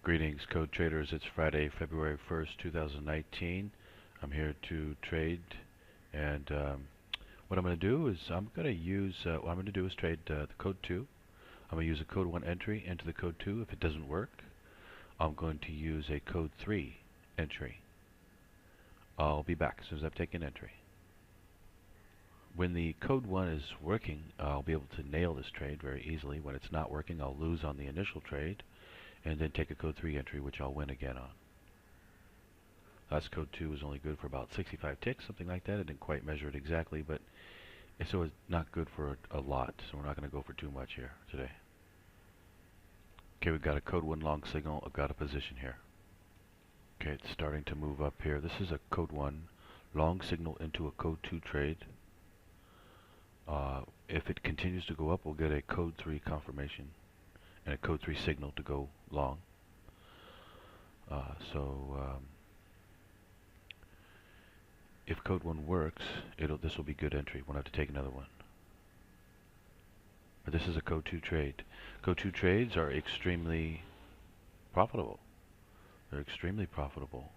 Greetings, code traders. It's Friday, February 1st, 2019. I'm here to trade, and what I'm going to do is what I'm going to do is trade the code 2. I'm going to use a code 1 entry into the code 2. If it doesn't work, I'm going to use a code 3 entry. I'll be back as soon as I've taken entry. When the code 1 is working, I'll be able to nail this trade very easily. When it's not working, I'll lose on the initial trade, and then take a code 3 entry, which I'll win again on. Last code 2 was only good for about 65 ticks, something like that. I didn't quite measure it exactly, but so it's not good for a lot, so we're not going to go for too much here today. Okay, we've got a code 1 long signal. I've got a position here. Okay, it's starting to move up here. This is a code 1 long signal into a code 2 trade. If it continues to go up, we'll get a code 3 confirmation and a code 3 signal to go long. If code 1 works, this will be good entry. Won't have to take another one. But this is a code 2 trade. Code 2 trades are extremely profitable. They're extremely profitable.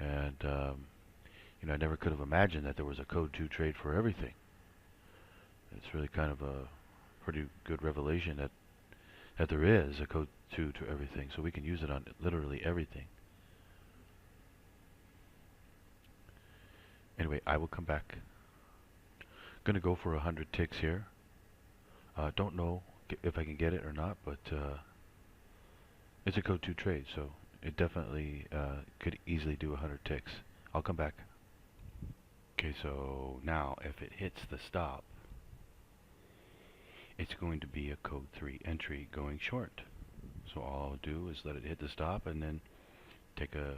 And I never could have imagined that there was a code 2 trade for everything. It's really kind of a pretty good revelation that there is a code 2 to everything, so we can use it on literally everything. Anyway, I will come back. Going to go for 100 ticks here. Don't know if I can get it or not, but it's a code 2 trade, so it definitely could easily do 100 ticks. I'll come back. Okay, so now if it hits the stop, it's going to be a code 3 entry going short. So all I'll do is let it hit the stop and then take a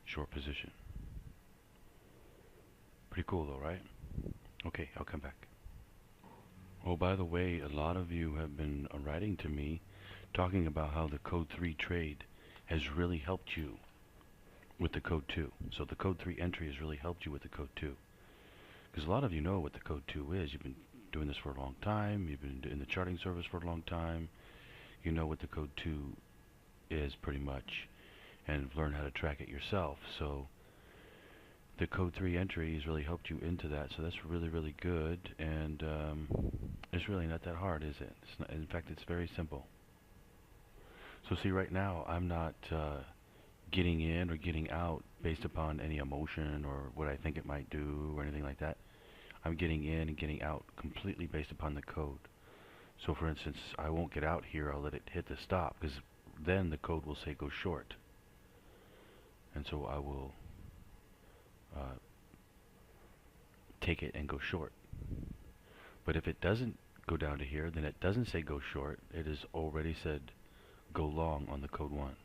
short position. Pretty cool though, right? Okay, I'll come back. Oh, by the way, a lot of you have been writing to me talking about how the code 3 trade has really helped you with the code 2. So the code 3 entry has really helped you with the code 2. Because a lot of you know what the code 2 is. You've been doing this for a long time. You've been in the charting service for a long time. You know what the code 2 is pretty much, and have learned how to track it yourself. So the code 3 entry has really helped you into that. So that's really, really good. And it's really not that hard, is it? It's not, in fact, it's very simple. So see, right now I'm not getting in or getting out based upon any emotion or what I think it might do or anything like that. I'm getting in and getting out completely based upon the code. So for instance, I won't get out here, I'll let it hit the stop, because then the code will say go short. And so I will take it and go short. But if it doesn't go down to here, then it doesn't say go short, it has already said go long on the code 1.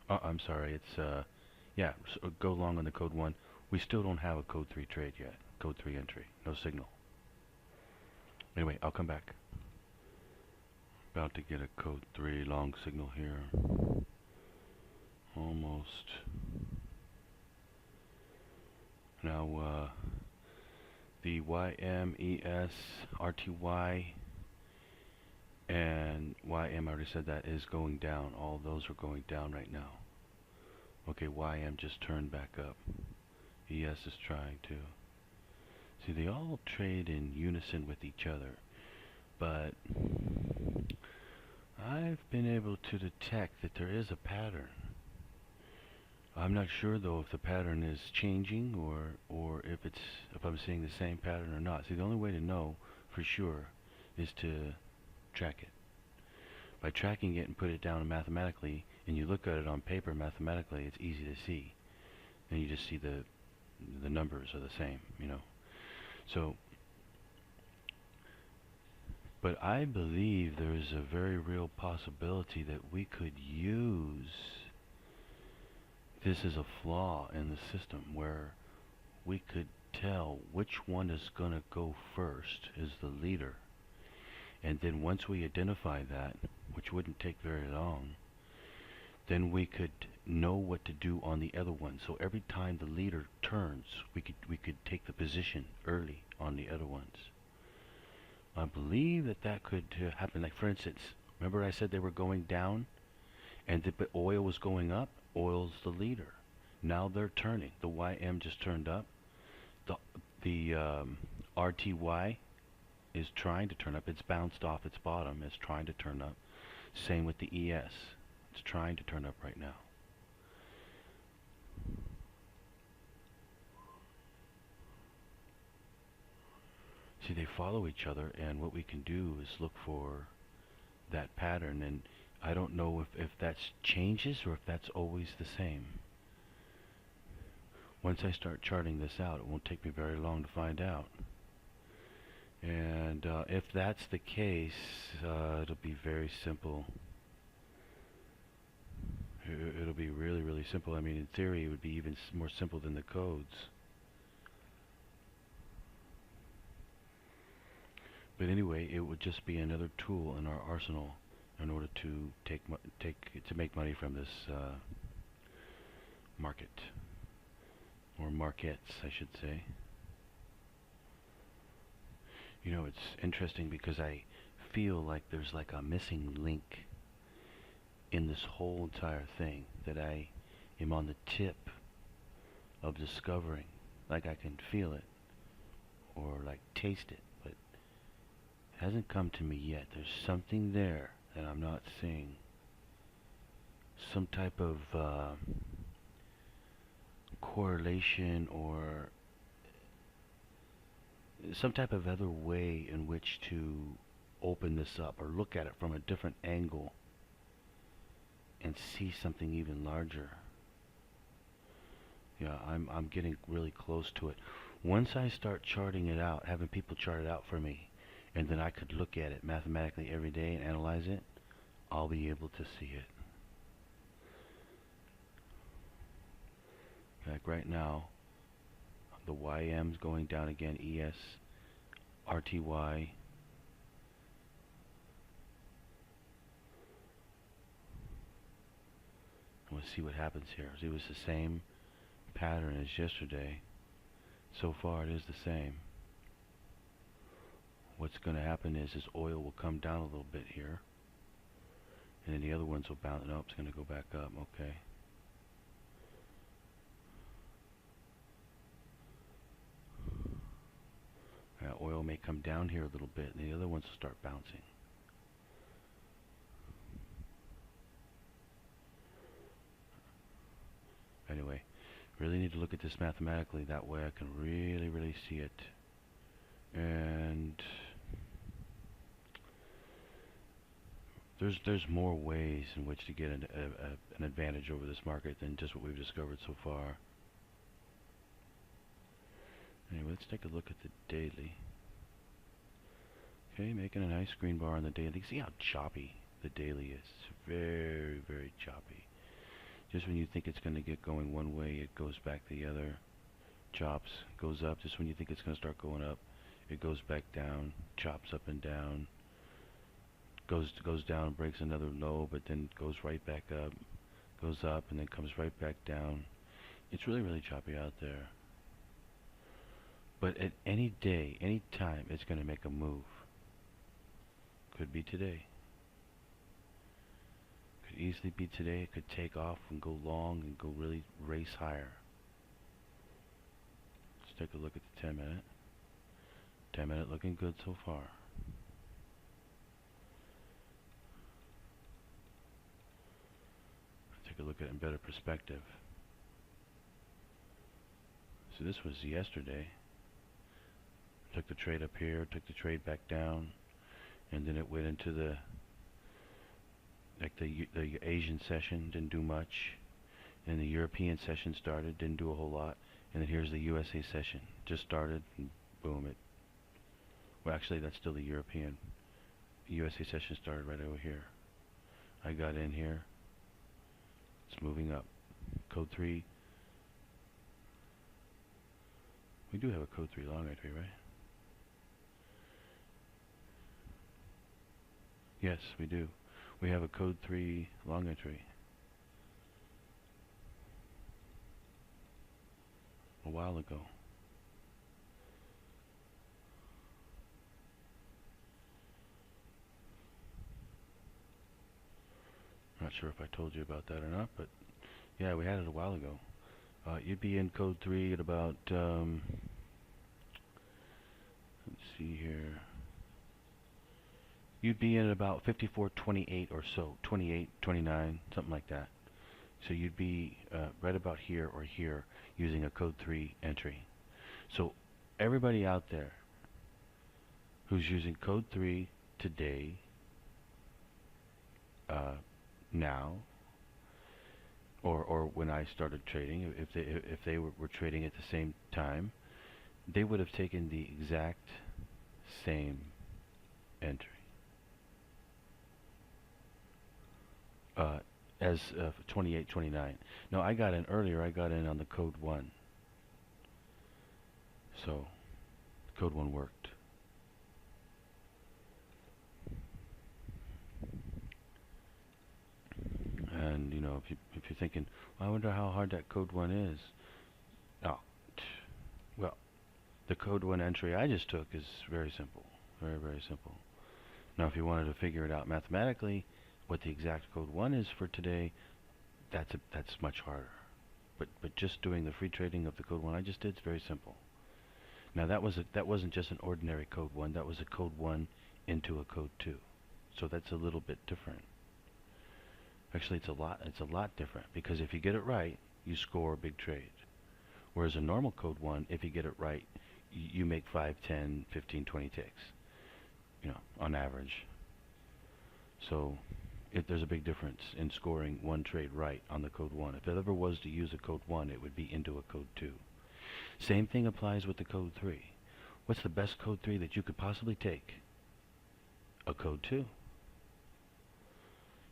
I'm sorry, it's yeah, so go long on the code 1. We still don't have a code 3 trade yet. Code 3 entry, no signal. Anyway, I'll come back. About to get a code 3 long signal here. Almost. Now, the YMES, RTY, and YM, I already said that, is going down. All those are going down right now. Okay, YM just turned back up. ES is trying to. See, they all trade in unison with each other, but I've been able to detect that there is a pattern. I'm not sure though if the pattern is changing or if I'm seeing the same pattern or not. See, the only way to know for sure is to track it. By tracking it and put it down mathematically, and you look at it on paper mathematically, it's easy to see. And you just see the numbers are the same, you know. So, but I believe there is a very real possibility that we could use this as a flaw in the system where we could tell which one is going to go first as the leader. And then once we identify that, which wouldn't take very long, then we could know what to do on the other one. So every time the leader turns, we could take the position early on the other ones. I believe that could happen. Like for instance, remember I said they were going down, And but oil was going up. Oil's the leader. Now they're turning. The YM just turned up. The the RTY is trying to turn up. It's bounced off its bottom. It's trying to turn up. Same with the ES. It's trying to turn up right now. See, they follow each other, and what we can do is look for that pattern. And I don't know if that changes or if that's always the same. Once I start charting this out, it won't take me very long to find out. And if that's the case, it'll be very simple. It'll be really, really simple. I mean, in theory, it would be even more simple than the codes. But anyway, it would just be another tool in our arsenal in order to make money from this market, or markets, I should say. You know, it's interesting because I feel like there's like a missing link in this whole entire thing that I am on the tip of discovering. Like I can feel it or like taste it, but it hasn't come to me yet. There's something there that I'm not seeing. Some type of correlation or some type of other way in which to open this up or look at it from a different angle and see something even larger. Yeah, I'm getting really close to it. Once I start charting it out, having people chart it out for me, and then I could look at it mathematically every day and analyze it, I'll be able to see it. Like right now, the YM's going down again, ES, RTY. We'll see what happens here. It was the same pattern as yesterday. So far it is the same. What's going to happen is oil will come down a little bit here, and then the other ones will bounce. No, it's going to go back up. Okay. Oil may come down here a little bit, and the other ones will start bouncing. Anyway, really need to look at this mathematically. That way I can really, really see it. And there's more ways in which to get an advantage over this market than just what we've discovered so far. Anyway, let's take a look at the daily. Okay, making a nice green bar on the daily. See how choppy the daily is. It's very, very choppy. Just when you think it's going to get going one way, it goes back the other. Chops, goes up. Just when you think it's going to start going up, it goes back down. Chops up and down. Goes down, breaks another low, but then goes right back up. Goes up and then comes right back down. It's really, really choppy out there. But at any day, any time, it's going to make a move. Could be today. Could easily be today. It could take off and go long and go really race higher. Let's take a look at the 10 minute. 10 minute looking good so far. Take a look at it in better perspective. So this was yesterday. Took the trade up here, took the trade back down, and then it went into the Asian session, didn't do much, and the European session started, didn't do a whole lot, and then here's the USA session, just started, and boom, well actually that's still the European. USA session started right over here. I got in here, it's moving up. Code 3, we do have a code 3 long entry, right? Yes, we do. We have a code 3 long entry. A while ago. Not sure if I told you about that or not, but yeah, we had it a while ago. You'd be in code 3 at about, let's see here. You'd be in about 5428 or so, 28, 29, something like that. So you'd be right about here or here using a code 3 entry. So everybody out there who's using code 3 today, now, or when I started trading, if they were trading at the same time, they would have taken the exact same entry uh, as 28, 29. Now I got in earlier. I got in on the code 1, so code 1 worked. And you know, if you're thinking, well, I wonder how hard that code 1 is. Oh, well, the code 1 entry I just took is very simple, very, very simple. Now, if you wanted to figure it out mathematically, what the exact code 1 is for today, that's much harder. But just doing the free trading of the code 1 I just did is very simple. Now that wasn't just an ordinary code 1. That was a code 1 into a code 2. So that's a little bit different. Actually, it's a lot different, because if you get it right, you score a big trade. Whereas a normal code 1, if you get it right, you make 5, 10, 15, 20 ticks, you know, on average. So there's a big difference in scoring one trade right on the code 1. If it ever was to use a code 1, it would be into a code 2. Same thing applies with the code 3. What's the best code 3 that you could possibly take? A code 2.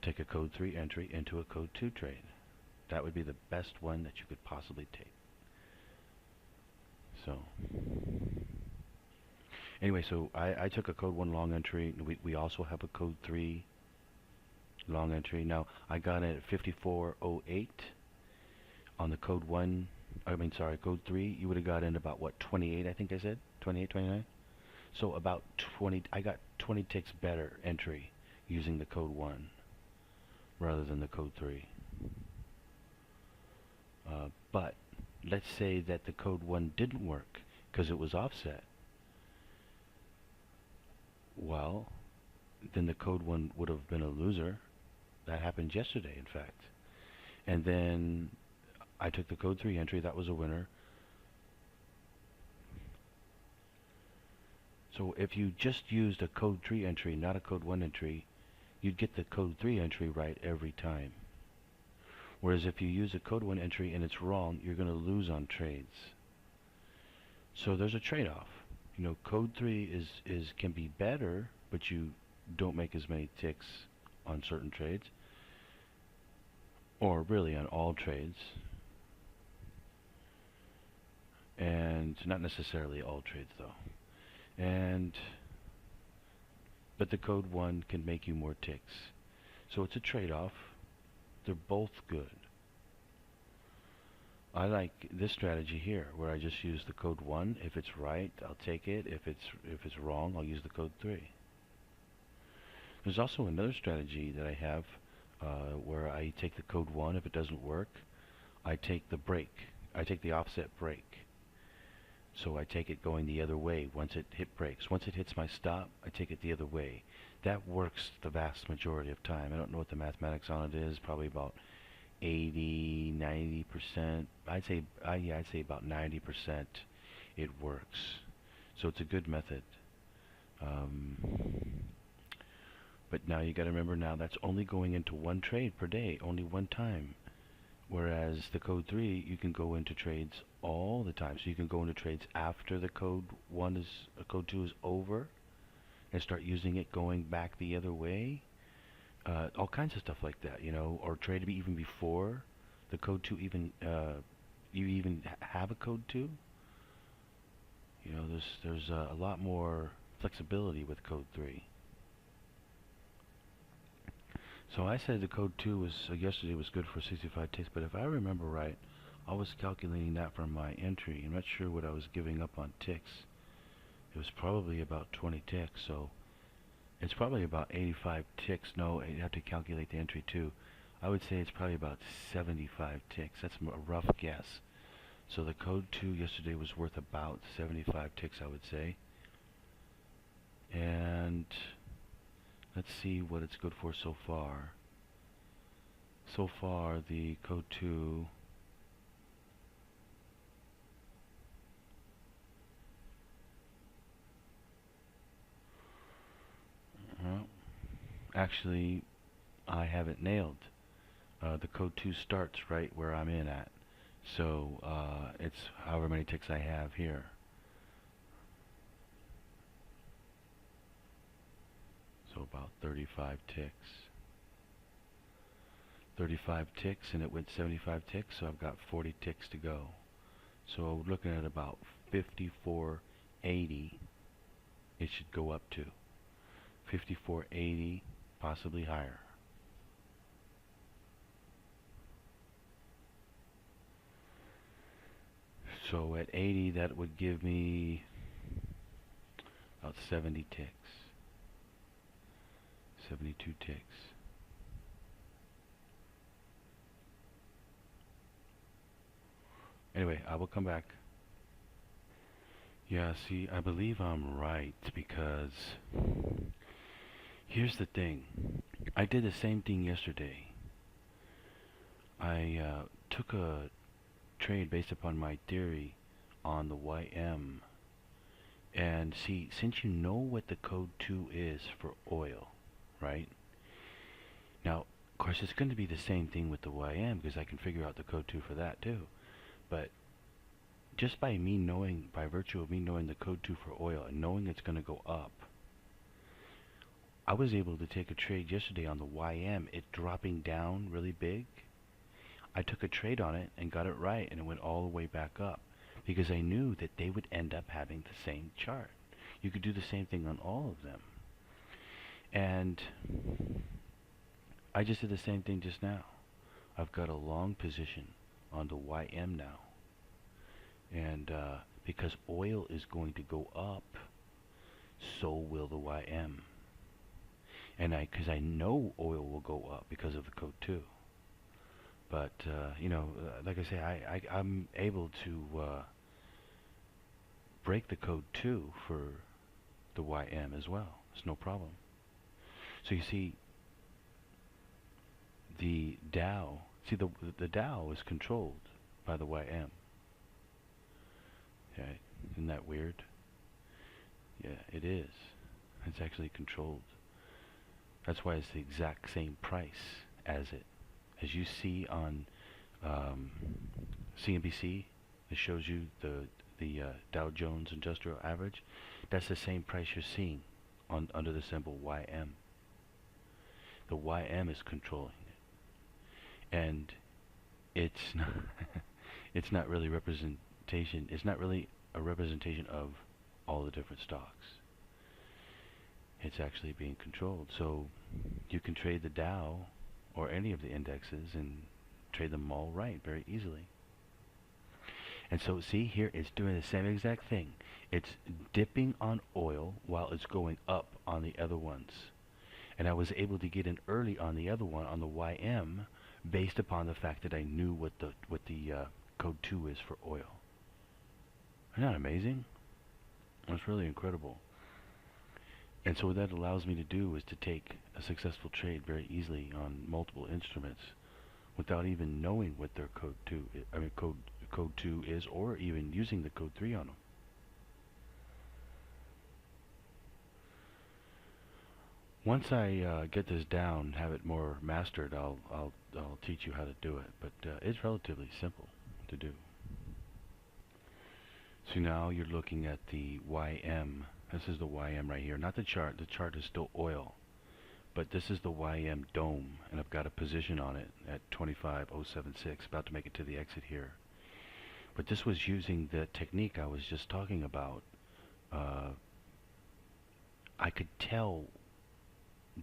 Take a code 3 entry into a code 2 trade. That would be the best one that you could possibly take. So anyway, so I took a code 1 long entry. We also have a code 3 long entry. Now I got it at 5408 on the code 1. I mean, sorry, code 3. You would have got in about what, 28? I think I said 28, 29. So about 20. I got 20 ticks better entry using the code 1 rather than the code 3. But let's say that the code 1 didn't work because it was offset. Well, then the code 1 would have been a loser. That happened yesterday, in fact. And then I took the code 3 entry. That was a winner. So if you just used a code 3 entry, not a code 1 entry, you'd get the code 3 entry right every time. Whereas if you use a code 1 entry and it's wrong, you're going to lose on trades. So there's a trade-off. You know, code 3 can be better, but you don't make as many ticks on certain trades, or really on all trades, and not necessarily all trades though. But the code 1 can make you more ticks. So it's a trade-off. They're both good. I like this strategy here, where I just use the code 1. If it's right, I'll take it. If it's wrong, I'll use the code 3. There's also another strategy that I have where I take the code 1. If it doesn't work, I take the break. I take the offset break. So I take it going the other way once it breaks. Once it hits my stop, I take it the other way. That works the vast majority of time. I don't know what the mathematics on it is. Probably about 80, 90%. I'd say about 90% it works. So it's a good method. But now you got to remember, now that's only going into one trade per day, only one time. Whereas the code 3, you can go into trades all the time. So you can go into trades after the code 2 is over, and start using it going back the other way. All kinds of stuff like that, you know, or trade even before the code 2 even you even have a code 2. You know, there's a lot more flexibility with code 3. So I said the code 2 was yesterday was good for 65 ticks, but if I remember right, I was calculating that from my entry. I'm not sure what I was giving up on ticks. It was probably about 20 ticks, so it's probably about 85 ticks. No, you have to calculate the entry too. I would say it's probably about 75 ticks. That's a rough guess. So the code 2 yesterday was worth about 75 ticks, I would say. And let's see what it's good for so far. So far, the code 2, well, actually, I haven't nailed. The code 2 starts right where I'm in at. So it's however many ticks I have here. So about 35 ticks. 35 ticks, and it went 75 ticks, so I've got 40 ticks to go. So we're looking at about 54.80 it should go up to. 54.80, possibly higher. So at 80, that would give me about 70 ticks. 72 ticks. Anyway, I will come back. Yeah, see, I believe I'm right because here's the thing. I did the same thing yesterday. I took a trade based upon my theory on the YM. And see, since you know what the code 2 is for oil, right? Now, of course, it's going to be the same thing with the YM because I can figure out the code 2 for that too. But just by me knowing, by virtue of me knowing the code 2 for oil and knowing it's going to go up, I was able to take a trade yesterday on the YM, it dropping down really big. I took a trade on it and got it right, and it went all the way back up because I knew that they would end up having the same chart. You could do the same thing on all of them. And I just did the same thing just now. I've got a long position on the YM now. And because oil is going to go up, so will the YM. And because I know oil will go up because of the code 2. But, like I say, I'm able to break the code 2 for the YM as well. It's no problem. So you see, the Dow, the Dow is controlled by the YM. Okay, isn't that weird? Yeah, it is. It's actually controlled. That's why it's the exact same price as it. As you see on CNBC, it shows you the Dow Jones Industrial Average. That's the same price you're seeing under the symbol YM. The YM is controlling it, and it's not it's not really representation. It's not really a representation of all the different stocks. It's actually being controlled. So you can trade the Dow or any of the indexes and trade them all right very easily. And so see here, it's doing the same exact thing. It's dipping on oil while it's going up on the other ones. And I was able to get in early on the other one, on the YM, based upon the fact that I knew what the code 2 is for oil. Isn't that amazing? That's really incredible. And so what that allows me to do is to take a successful trade very easily on multiple instruments without even knowing what their code 2 code 2 is, or even using the code 3 on them. Once I get this down, have it more mastered, I'll teach you how to do it. But it's relatively simple to do. So now you're looking at the YM. This is the YM right here, not the chart. The chart is still oil, but this is the YM dome, and I've got a position on it at 25.076, about to make it to the exit here. But this was using the technique I was just talking about. I could tell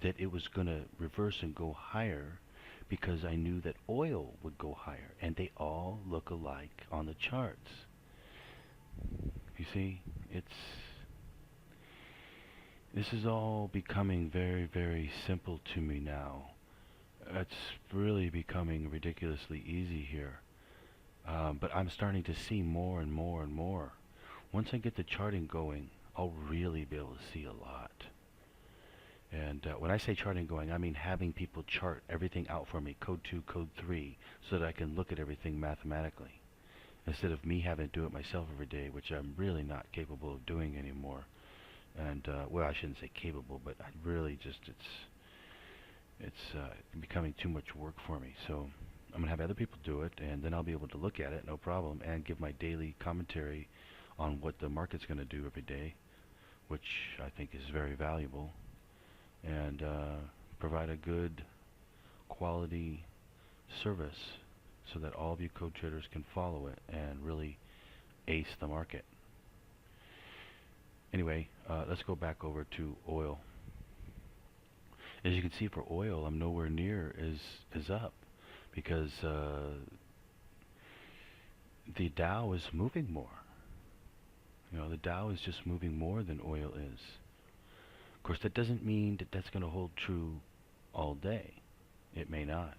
that it was going to reverse and go higher because I knew that oil would go higher, and they all look alike on the charts. You see, this is all becoming very, very simple to me now. It's really becoming ridiculously easy here. But I'm starting to see more and more and more. Once I get the charting going, I'll really be able to see a lot. And when I say charting going, I mean having people chart everything out for me, code 2, code 3, so that I can look at everything mathematically. Instead of me having to do it myself every day, which I'm really not capable of doing anymore. And, well, I shouldn't say capable, but I really just, it's becoming too much work for me. So I'm going to have other people do it, and then I'll be able to look at it, no problem, and give my daily commentary on what the market's going to do every day, which I think is very valuable, and provide a good quality service so that all of you code traders can follow it and really ace the market. Anyway, let's go back over to oil. As you can see, for oil, I'm nowhere near as up because the Dow is moving more. You know, the Dow is just moving more than oil is. Of course, that doesn't mean that that's going to hold true all day. It may not.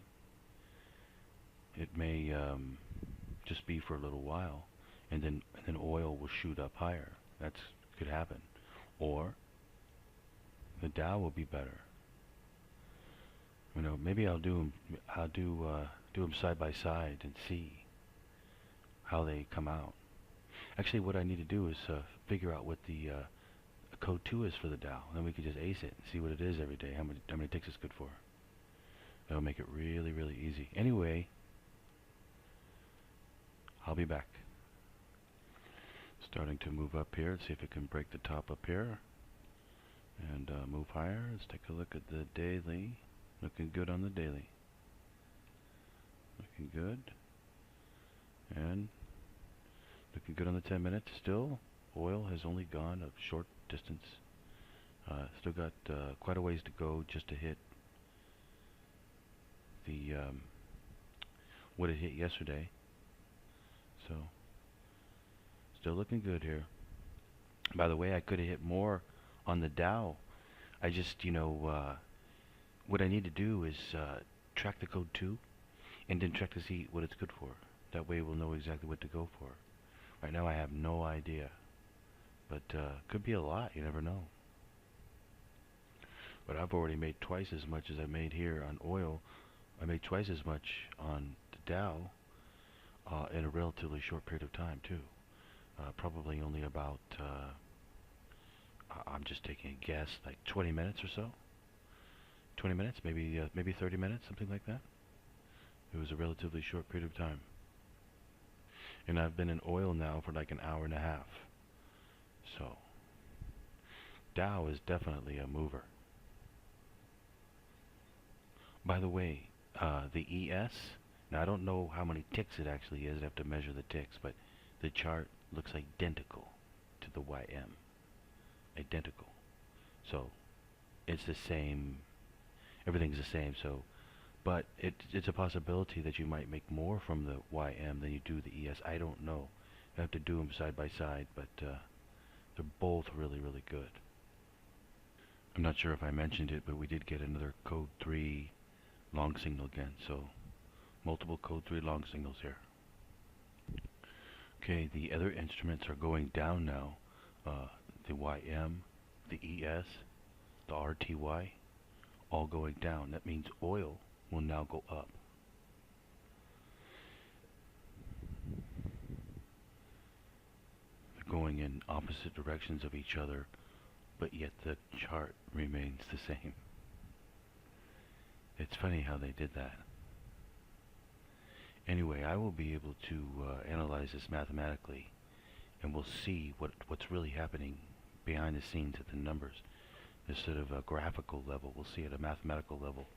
It may just be for a little while, and then oil will shoot up higher. That could happen. Or the Dow will be better. You know, maybe I'll do them side by side and see how they come out. Actually, what I need to do is figure out what the code 2 is for the Dow. Then we can just ace it and see what it is every day. How many ticks it's good for. That'll make it really, really easy. Anyway, I'll be back. Starting to move up here. Let's see if it can break the top up here and move higher. Let's take a look at the daily. Looking good on the daily. Looking good. And looking good on the 10 minutes. Still, oil has only gone a short distance. Still got quite a ways to go just to hit the what it hit yesterday. So, still looking good here. By the way, I could have hit more on the Dow. I just, what I need to do is track the code 2 and then check to see what it's good for. That way we'll know exactly what to go for. Right now I have no idea, but could be a lot, you never know. But I've already made twice as much as I made here on oil. I made twice as much on the Dow in a relatively short period of time too. Probably only about, I'm just taking a guess, like 20 minutes or so. 20 minutes, maybe 30 minutes, something like that. It was a relatively short period of time. And I've been in oil now for like an hour and a half. So, Dow is definitely a mover. By the way, the ES, now I don't know how many ticks it actually is. I have to measure the ticks, but the chart looks identical to the YM. Identical. So, it's the same, everything's the same, so, but it's a possibility that you might make more from the YM than you do the ES. I don't know. I have to do them side by side, but they're both really, really good. I'm not sure if I mentioned it, but we did get another code 3 long signal again, so multiple code 3 long signals here. Okay, the other instruments are going down now. The YM, the ES, the RTY, all going down. That means oil will now go up. They're going in opposite directions of each other, but yet the chart remains the same. It's funny how they did that. Anyway, I will be able to analyze this mathematically, and we'll see what's really happening behind the scenes at the numbers. Instead of a graphical level, we'll see at a mathematical level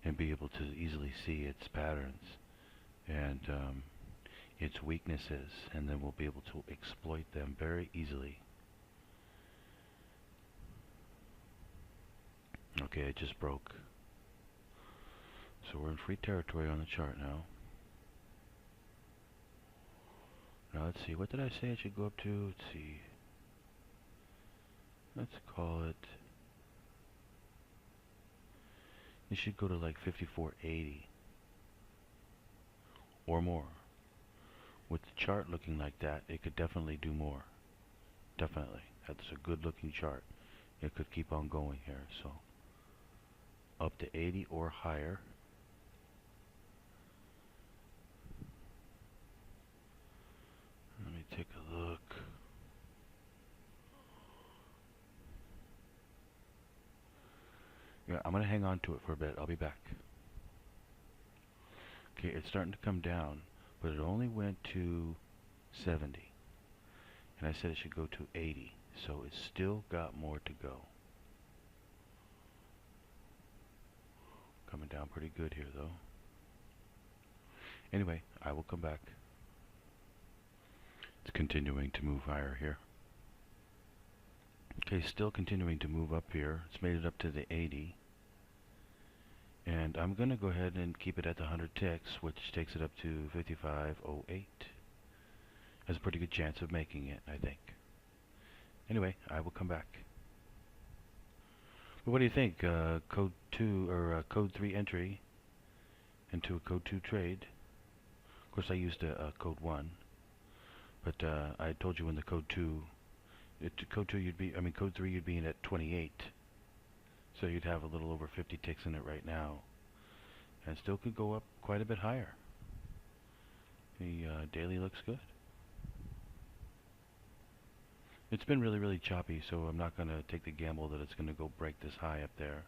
and be able to easily see its patterns and its weaknesses, and then we'll be able to exploit them very easily. Okay, it just broke. So we're in free territory on the chart now. Now let's see, what did I say it should go up to? Let's see. Let's call it, It should go to like 54.80 or more. With the chart looking like that, it could definitely do more. Definitely. That's a good looking chart. It could keep on going here. So up to 80 or higher. Let me take a look. Yeah, I'm going to hang on to it for a bit. I'll be back. Okay, it's starting to come down, but it only went to 70. And I said it should go to 80. So it's still got more to go. Coming down pretty good here, though. Anyway, I will come back. It's continuing to move higher here. Okay, still continuing to move up here. It's made it up to the 80. And I'm going to go ahead and keep it at the 100 ticks, which takes it up to 55.08. Has a pretty good chance of making it, I think. Anyway, I will come back. But what do you think? Code 2 or code 3 entry into a code 2 trade. Of course, I used a code 1, but I told you in the code 2, code 3 you'd be in at 28. So you'd have a little over 50 ticks in it right now, and still could go up quite a bit higher. The daily looks good. It's been really choppy, so I'm not going to take the gamble that it's going to go break this high up there.